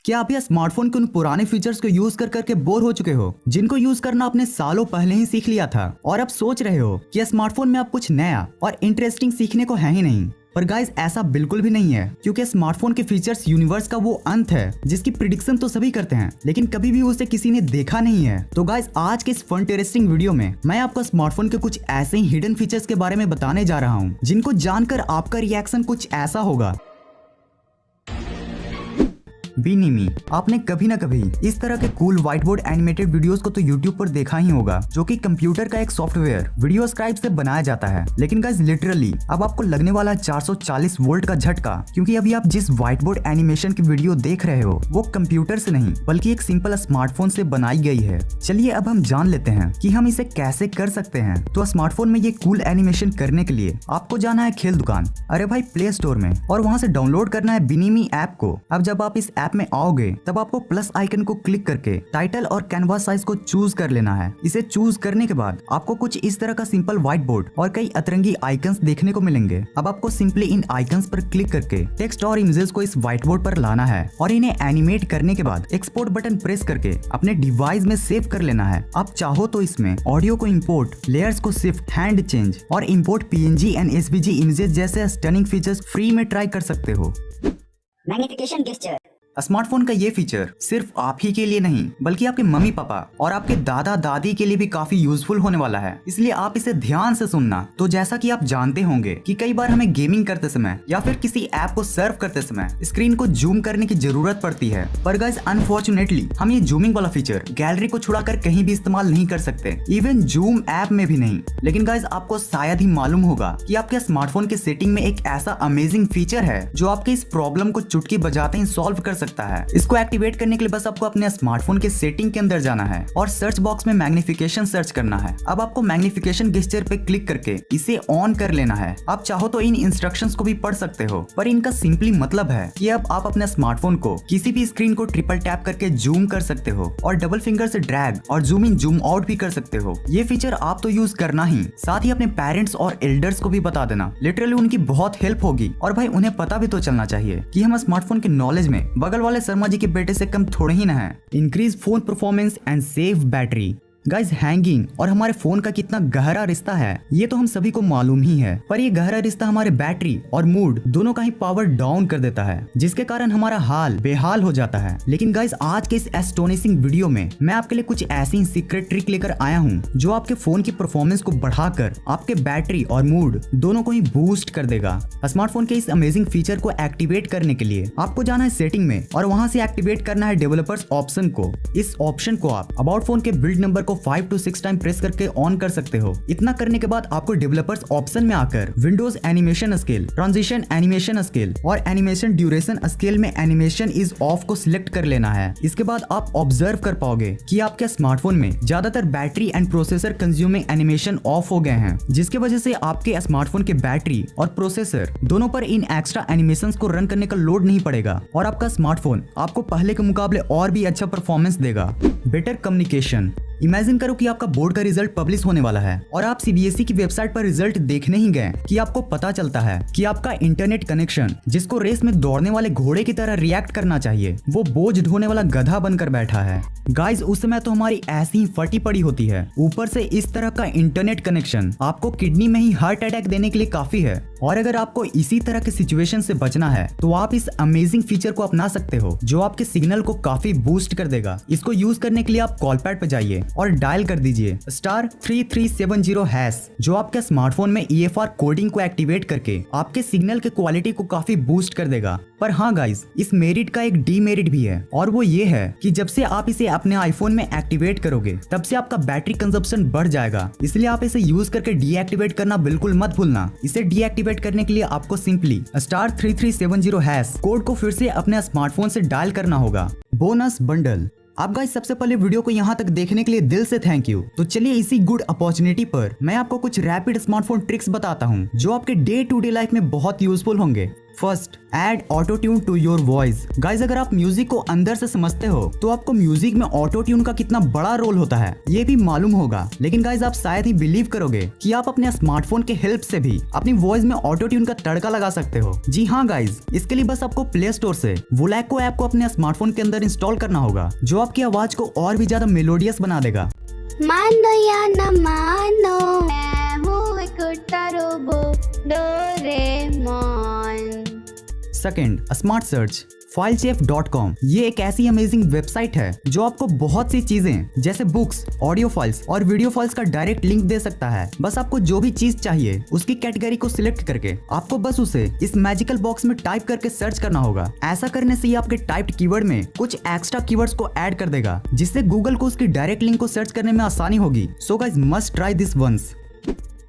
क्या आप ये स्मार्टफोन के उन पुराने फीचर्स को यूज कर करके बोर हो चुके हो, जिनको यूज करना आपने सालों पहले ही सीख लिया था और अब सोच रहे हो कि स्मार्टफोन में अब कुछ नया और इंटरेस्टिंग सीखने को है ही नहीं। पर गाइस ऐसा बिल्कुल भी नहीं है, क्योंकि स्मार्टफोन के फीचर्स यूनिवर्स का वो अंत है जिसकी प्रिडिक्शन तो सभी करते हैं, लेकिन कभी भी उसे किसी ने देखा नहीं है। तो गाइस आज के इस फंटेस्टिंग वीडियो में मैं आपको स्मार्टफोन के कुछ ऐसे ही हिडन फीचर्स के बारे में बताने जा रहा हूँ, जिनको जानकर आपका रिएक्शन कुछ ऐसा होगा। बीनीमी, आपने कभी ना कभी इस तरह के cool white board animated videos को तो YouTube पर देखा ही होगा, जो कि कंप्यूटर का एक सॉफ्टवेयर वीडियो स्क्राइब से बनाया जाता है। लेकिन गाइस लिटरली अब आपको लगने वाला है 440 वोल्ट का झटका, क्योंकि अभी आप जिस व्हाइट बोर्ड एनिमेशन की वीडियो देख रहे हो वो कंप्यूटर से नहीं बल्कि एक सिंपल स्मार्टफोन से बनाई गई है। चलिए अब हम जान लेते हैं कि हम इसे कैसे कर सकते हैं। तो स्मार्टफोन में ये कूल एनिमेशन करने के लिए आपको जाना है खेल दुकान, अरे भाई प्ले स्टोर में, और वहाँ से डाउनलोड करना है बीनीमी ऐप को। अब जब आप इस ऐप में आओगे तब आपको प्लस आइकन को क्लिक करके टाइटल और कैनवास साइज को चूज कर लेना है। इसे चूज करने के बाद आपको कुछ इस तरह का सिंपल व्हाइट बोर्ड और कई अतरंगी आइकन्स देखने को मिलेंगे। अब आपको सिंपली इन आइकन्स पर क्लिक करके टेक्स्ट और इमेजेस को इस व्हाइट बोर्ड पर लाना है और इन्हें एनिमेट करने के बाद एक्सपोर्ट बटन प्रेस करके अपने डिवाइस में सेव कर लेना है। आप चाहो तो इसमें ऑडियो को इंपोर्ट, लेयर्स को शिफ्ट, हैंड चेंज और import PNG and SVG images जैसे स्टनिंग फीचर्स फ्री में ट्राई कर सकते हो। Magnification gesture. स्मार्टफोन का ये फीचर सिर्फ आप ही के लिए नहीं बल्कि आपके मम्मी पापा और आपके दादा दादी के लिए भी काफी यूजफुल होने वाला है, इसलिए आप इसे ध्यान से सुनना। तो जैसा कि आप जानते होंगे कि कई बार हमें गेमिंग करते समय या फिर किसी ऐप को सर्व करते समय स्क्रीन को जूम करने की जरूरत पड़ती है, पर गाइस अनफॉर्चुनेटली हम ये जूमिंग वाला फीचर गैलरी को छुड़ाकर कहीं भी इस्तेमाल नहीं कर सकते, इवन जूम ऐप में भी नहीं। लेकिन गाइस आपको शायद ही मालूम होगा कि आपके स्मार्टफोन के सेटिंग में एक ऐसा अमेजिंग फीचर है जो आपके इस प्रॉब्लम को चुटकी बजाते ही सॉल्व कर सकता है। इसको एक्टिवेट करने के लिए बस आपको अपने स्मार्टफोन के सेटिंग के अंदर जाना है और सर्च बॉक्स में मैग्निफिकेशन सर्च करना है। अब आपको मैग्निफिकेशन गेस्चर पे क्लिक करके इसे ऑन कर लेना है। आप चाहो तो इन इंस्ट्रक्शंस को भी पढ़ सकते हो, पर इनका सिंपली मतलब है कि अब आप अपने स्मार्टफोन को किसी भी स्क्रीन को ट्रिपल टैप करके जूम कर सकते हो और डबल फिंगर से ड्रैग और जूम इन जूम आउट भी कर सकते हो। ये फीचर आप तो यूज करना ही, साथ ही अपने पेरेंट्स और एल्डर्स को भी बता देना, लिटरली उनकी बहुत हेल्प होगी। और भाई उन्हें पता भी तो चलना चाहिए कि हम स्मार्टफोन के नॉलेज में बगल वाले शर्मा जी के बेटे से कम थोड़े ही ना है। Increase phone performance and save battery. Guys hanging और हमारे फोन का कितना गहरा रिश्ता है ये तो हम सभी को मालूम ही है, पर ये गहरा रिश्ता हमारे बैटरी और मूड दोनों का ही पावर डाउन कर देता है, जिसके कारण हमारा हाल बेहाल हो जाता है। लेकिन गाइस आज के इस एस्टोनिशिंग वीडियो में मैं आपके लिए कुछ ऐसी सीक्रेट ट्रिक लेकर आया हूँ जो आपके फोन की परफॉर्मेंस को बढ़ाकर आपके बैटरी और मूड दोनों को ही बूस्ट कर देगा। स्मार्टफोन के इस अमेजिंग फीचर को एक्टिवेट करने के लिए आपको जाना है सेटिंग में और वहां से एक्टिवेट करना है डेवलपर्स ऑप्शन को। इस ऑप्शन को आप अबाउट फोन के बिल्ड नंबर को 5 to 6 टाइम प्रेस करके ऑन कर सकते हो। इतना करने के बाद आपको डेवलपर्स ऑप्शन में आकर Windows animation scale, transition animation scale और एनिमेशन ड्यूरेशन स्केल में एनिमेशन इज ऑफ को सिलेक्ट कर लेना है। इसके बाद आप ऑब्जर्व कर पाओगे कि आपके स्मार्टफोन में ज्यादातर battery and processor consuming animation of हो गए हैं, जिसकी वजह से आपके स्मार्टफोन के बैटरी और प्रोसेसर दोनों पर इन एक्स्ट्रा एनिमेशन को रन करने का लोड नहीं पड़ेगा और आपका स्मार्टफोन आपको पहले के मुकाबले और भी अच्छा परफॉर्मेंस देगा। Better communication. इमेजिन करो कि आपका बोर्ड का रिजल्ट पब्लिश होने वाला है और आप सीबीएसई की वेबसाइट पर रिजल्ट देखने ही गए कि आपको पता चलता है कि आपका इंटरनेट कनेक्शन, जिसको रेस में दौड़ने वाले घोड़े की तरह रिएक्ट करना चाहिए, वो बोझ ढोने वाला गधा बनकर बैठा है। गाइस उस समय तो हमारी ऐसी ही फटी पड़ी होती है, ऊपर से इस तरह का इंटरनेट कनेक्शन आपको किडनी में ही हार्ट अटैक देने के लिए काफी है। और अगर आपको इसी तरह के सिचुएशन से बचना है तो आप इस अमेजिंग फीचर को अपना सकते हो जो आपके सिग्नल को काफी बूस्ट कर देगा। इसको यूज करने के लिए आप कॉल पैड पे जाइए और डायल कर दीजिए *3370#, जो आपके स्मार्टफोन में EFR कोडिंग को एक्टिवेट करके आपके सिग्नल के क्वालिटी को काफी बूस्ट कर देगा। पर हाँ गाइस, इस मेरिट का एक डीमेरिट भी है और वो ये है कि जब से आप इसे अपने आईफोन में एक्टिवेट करोगे तब से आपका बैटरी कंजप्शन बढ़ जाएगा, इसलिए आप इसे यूज करके डीएक्टिवेट करना बिल्कुल मत भूलना। इसे डीएक्टिवेट करने के लिए आपको सिंपली *3370# कोड को फिर से अपने स्मार्टफोन से डायल करना होगा। Bonus bundle. आप गाइस सबसे पहले वीडियो को यहाँ तक देखने के लिए दिल से थैंक यू। तो चलिए इसी गुड अपॉर्चुनिटी पर मैं आपको कुछ रैपिड स्मार्टफोन ट्रिक्स बताता हूँ जो आपके डे टू डे लाइफ में बहुत यूजफुल होंगे। First, add auto tune to your voice. Guys अगर आप म्यूजिक को अंदर से समझते हो तो आपको म्यूजिक में ऑटो ट्यून का कितना बड़ा रोल होता है ये भी मालूम होगा। लेकिन गाइज आप शायद ही बिलीव करोगे कि आप अपने स्मार्टफोन के हेल्प से भी अपनी वॉइस में ऑटो ट्यून का तड़का लगा सकते हो। जी हाँ गाइज, इसके लिए बस आपको प्ले स्टोर से वोलैको ऐप को अपने स्मार्टफोन के अंदर इंस्टॉल करना होगा, जो आपकी आवाज को और भी ज्यादा मेलोडियस बना देगा। मानो या न मानो, मैं हूँ एक उड़ता रोबो Doraemon. Second, smart search filechef.com। ये एक ऐसी अमेजिंग वेबसाइट है जो आपको बहुत सी चीजें जैसे बुक्स, ऑडियो फाइल्स और वीडियो फाइल्स का डायरेक्ट लिंक दे सकता है। बस आपको जो भी चीज चाहिए उसकी कैटेगरी को सिलेक्ट करके आपको बस उसे इस मैजिकल बॉक्स में टाइप करके सर्च करना होगा। ऐसा करने से ये आपके टाइप्ड कीवर्ड में कुछ एक्स्ट्रा कीवर्ड्स को ऐड कर देगा, जिससे गूगल को उसकी डायरेक्ट लिंक को सर्च करने में आसानी होगी। So guys must try this once.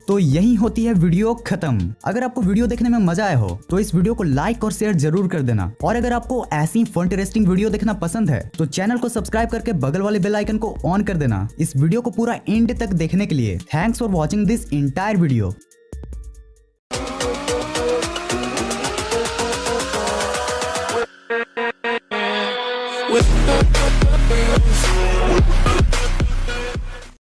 तो यही होती है वीडियो खत्म। अगर आपको वीडियो देखने में मजा आया हो तो इस वीडियो को लाइक और शेयर जरूर कर देना। और अगर आपको ऐसी इंटरेस्टिंग वीडियो देखना पसंद है तो चैनल को सब्सक्राइब करके बगल वाले बेल आइकन को ऑन कर देना। इस वीडियो को पूरा एंड तक देखने के लिए thanks for watching this entire video.